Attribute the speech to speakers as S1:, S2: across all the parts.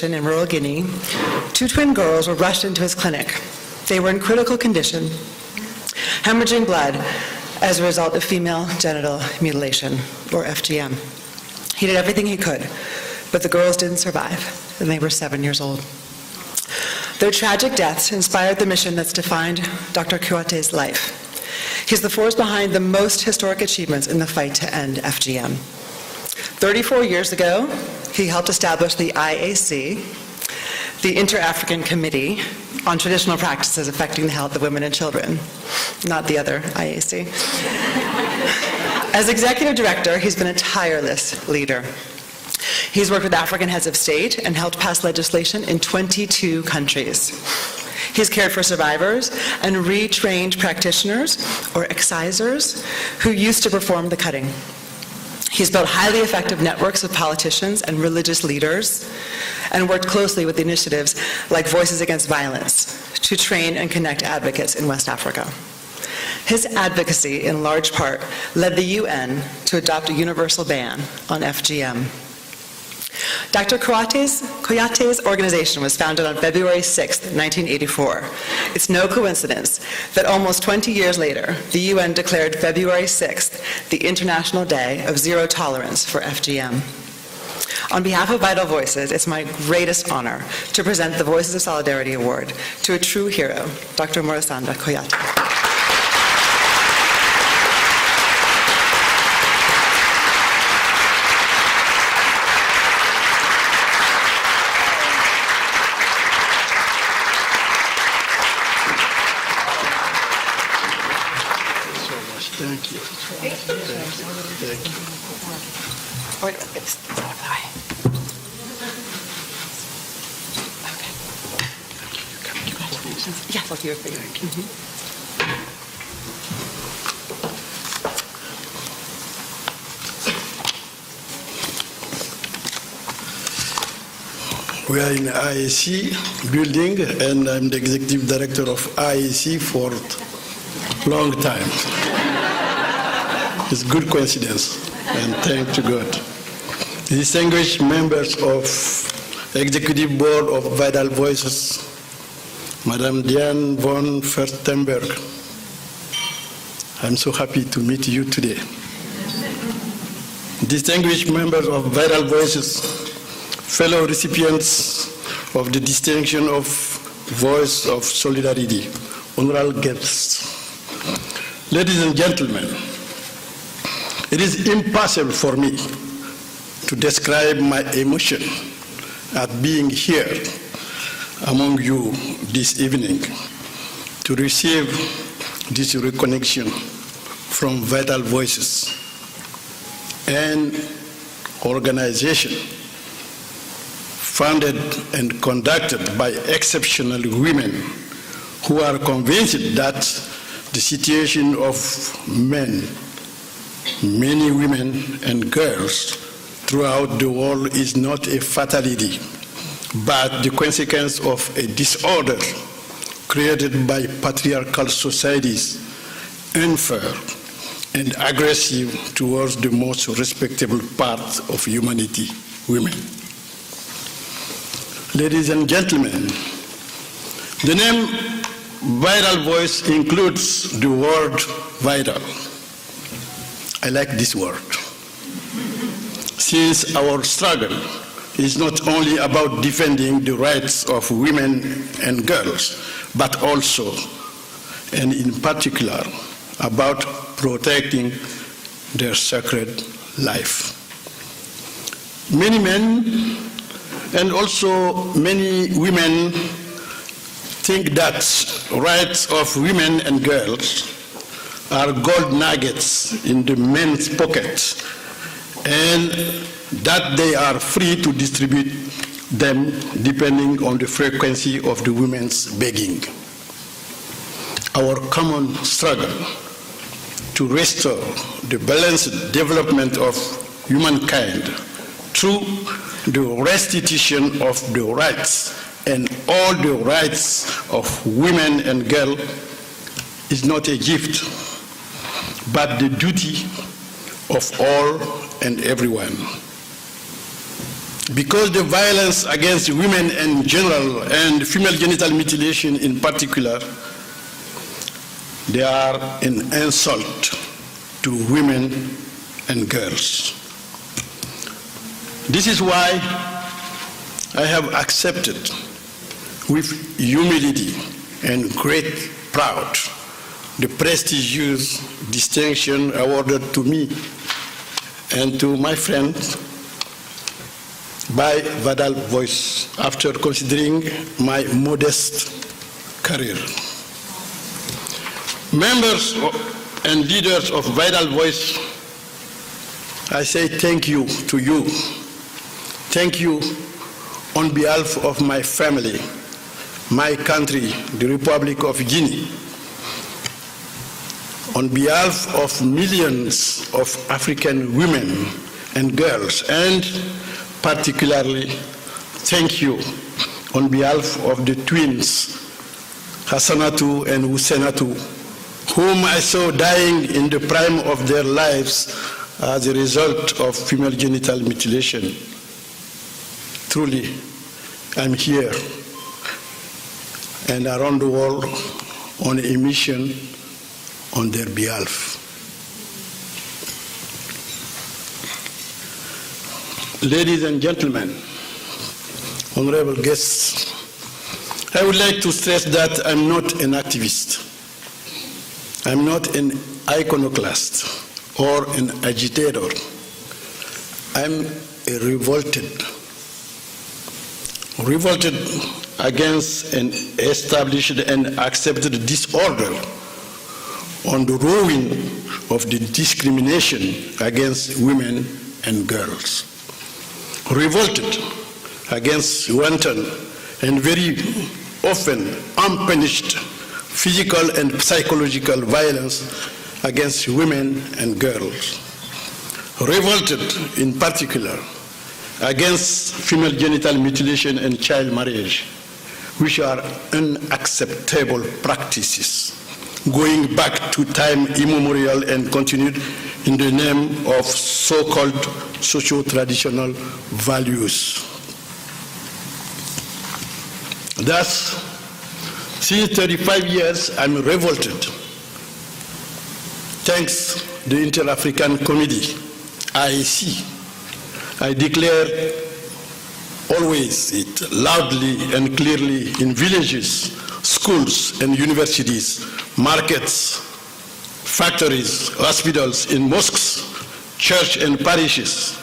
S1: In rural Guinea, two twin girls were rushed into his clinic. They were in critical condition, hemorrhaging blood as a result of female genital mutilation, or FGM. He did everything he could, but the girls didn't survive, and they were 7 years old. Their tragic deaths inspired the mission that's defined Dr. Kouyaté's life. He's the force behind the most historic achievements in the fight to end FGM. 34 years ago, he helped establish the IAC, the Inter-African Committee on Traditional Practices Affecting the Health of Women and Children, not the other IAC. As executive director, he's been a tireless leader. He's worked with African heads of state and helped pass legislation in 22 countries. He's cared for survivors and retrained practitioners, or excisors, who used to perform the cutting. He's built highly effective networks of politicians and religious leaders and worked closely with initiatives like Voices Against Violence to train and connect advocates in West Africa. His advocacy, in large part, led the UN to adopt a universal ban on FGM. Dr. Kouyaté's organization was founded on February 6, 1984. It's no coincidence that almost 20 years later, the UN declared February 6th the International Day of Zero Tolerance for FGM. On behalf of Vital Voices, it's my greatest honor to present the Voices of Solidarity Award to a true hero, Dr. Morissanda Kouyate.
S2: Thank you. Thank you.
S1: Wait, it's out of the way. Okay. Congratulations. Yes, I'll do your figure.
S2: We are in IAC building, and I'm the executive director of IAC for a long time. It's a good coincidence, and thank to God. Distinguished members of Executive Board of Vital Voices, Madame Diane von Furstenberg, I'm so happy to meet you today. Distinguished members of Vital Voices, fellow recipients of the distinction of Voice of Solidarity, honorable guests, ladies and gentlemen, it is impossible for me to describe my emotion at being here among you this evening to receive this reconnection from Vital Voices, an organization founded and conducted by exceptional women who are convinced that the situation of men, many women and girls throughout the world is not a fatality, but the consequence of a disorder created by patriarchal societies, unfair and aggressive towards the most respectable part of humanity, women. Ladies and gentlemen, the name Vital Voice includes the word vital. I like this word, since our struggle is not only about defending the rights of women and girls, but also, and in particular, about protecting their sacred life. Many men and also many women think that rights of women and girls are gold nuggets in the men's pockets, and that they are free to distribute them depending on the frequency of the women's begging. Our common struggle to restore the balanced development of humankind through the restitution of the rights and all the rights of women and girls is not a gift, but the duty of all and everyone. Because the violence against women in general and female genital mutilation in particular, they are an insult to women and girls. This is why I have accepted with humility and great pride the prestigious distinction awarded to me and to my friends by Vital Voice after considering my modest career. Members and leaders of Vital Voice, I say thank you to you. Thank you on behalf of my family, my country, the Republic of Guinea, on behalf of millions of African women and girls, and particularly thank you on behalf of the twins, Hassanatu and Husseinatu, whom I saw dying in the prime of their lives as a result of female genital mutilation. Truly, I'm here and around the world on a mission on their behalf. Ladies and gentlemen, honorable guests, I would like to stress that I'm not an activist. I'm not an iconoclast or an agitator. I'm a revolted against an established and accepted disorder on the ruin of the discrimination against women and girls. Revolted against wanton and very often unpunished physical and psychological violence against women and girls. Revolted in particular against female genital mutilation and child marriage, which are unacceptable practices going back to time immemorial and continued in the name of so-called socio-traditional values. Thus, since 35 years, I'm revolted. Thanks to the Inter-African Committee, IAC, I declare always it loudly and clearly in villages, schools and universities, markets, factories, hospitals, in mosques, churches and parishes,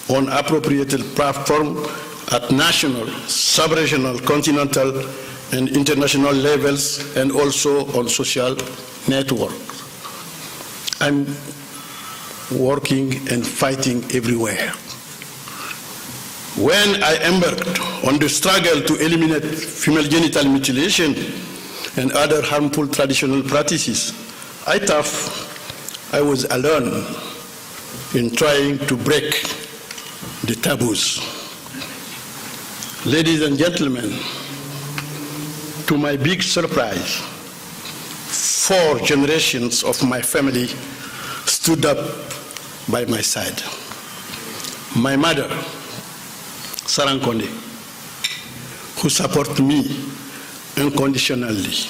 S2: on appropriated platform at national, sub-regional, continental and international levels, and also on social networks. I'm working and fighting everywhere. When I embarked on the struggle to eliminate female genital mutilation and other harmful traditional practices, I thought I was alone in trying to break the taboos. Ladies and gentlemen, to my big surprise, 4 generations of my family stood up by my side. My mother, Sarankonde, who supported me unconditionally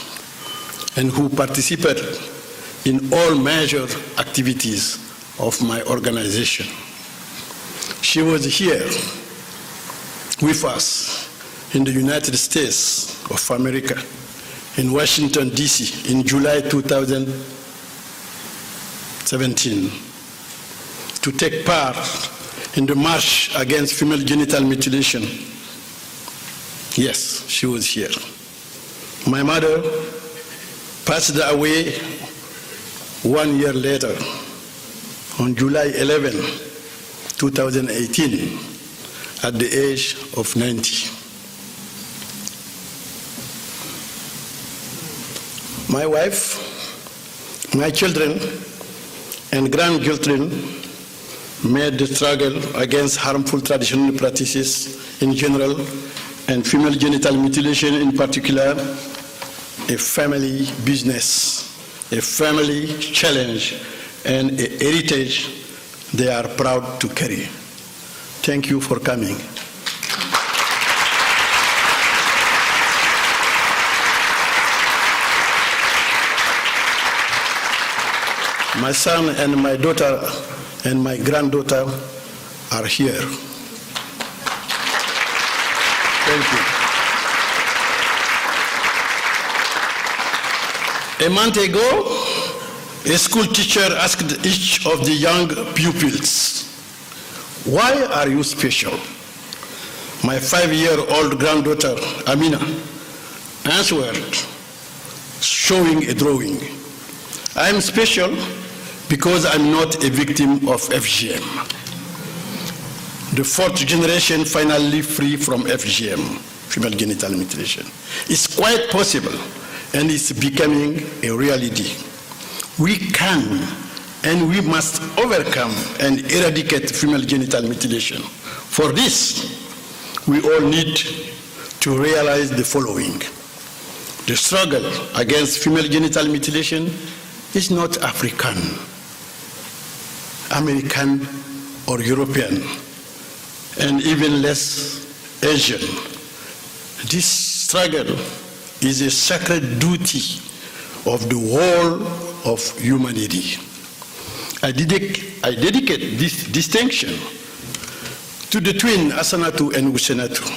S2: and who participated in all major activities of my organization. She was here with us in the United States of America, in Washington, D.C., in July 2017, to take part in the march against female genital mutilation. Yes, she was here. My mother passed away 1 year later, on July 11, 2018, at the age of 90. My wife, my children, and grandchildren made the struggle against harmful traditional practices in general and female genital mutilation in particular a family business, a family challenge, and a heritage they are proud to carry. Thank you for coming. My son and my daughter and my granddaughter are here. Thank you. A month ago, a school teacher asked each of the young pupils, "Why are you special?" My 5-year-old granddaughter, Amina, answered, showing a drawing, "I am special because I'm not a victim of FGM. The 4th generation finally free from FGM, female genital mutilation. It's quite possible, and it's becoming a reality. We can and we must overcome and eradicate female genital mutilation. For this, we all need to realize the following. The struggle against female genital mutilation is not African, American, or European, and even less Asian. This struggle is a sacred duty of the whole of humanity. I dedicate this distinction to the twin Asanatu and Usenatu,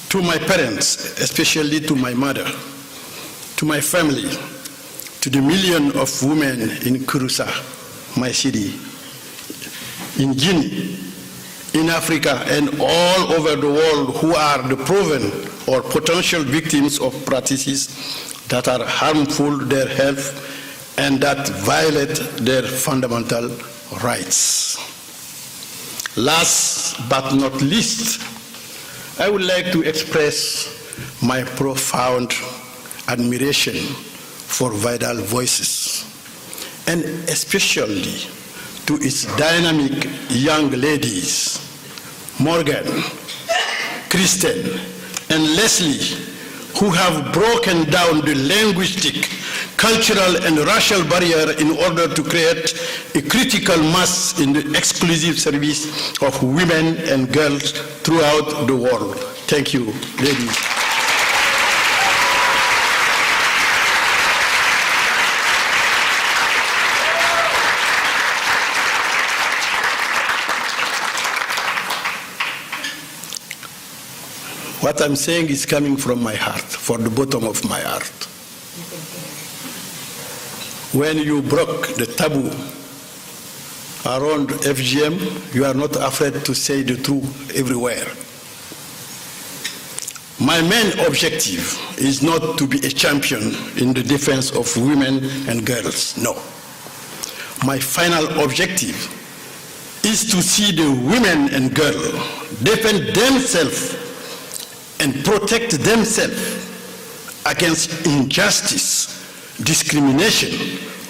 S2: to my parents, especially to my mother, to my family, to the millions of women in Kurusa, my city, in Guinea, in Africa, and all over the world who are the proven or potential victims of practices that are harmful to their health and that violate their fundamental rights. Last but not least, I would like to express my profound admiration for Vital Voices, and especially to its dynamic young ladies, Morgan, Kristen, and Leslie, who have broken down the linguistic, cultural, and racial barrier in order to create a critical mass in the exclusive service of women and girls throughout the world. Thank you, ladies. What I'm saying is coming from my heart, from the bottom of my heart. When you broke the taboo around FGM, you are not afraid to say the truth everywhere. My main objective is not to be a champion in the defense of women and girls, no. My final objective is to see the women and girls defend themselves and protect themselves against injustice, discrimination,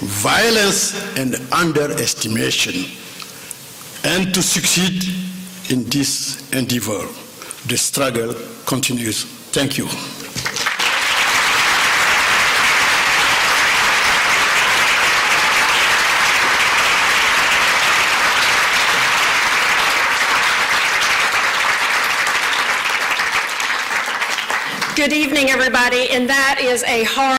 S2: violence, and underestimation, and to succeed in this endeavor. The struggle continues. Thank you.
S3: Good evening, everybody, and that is a hard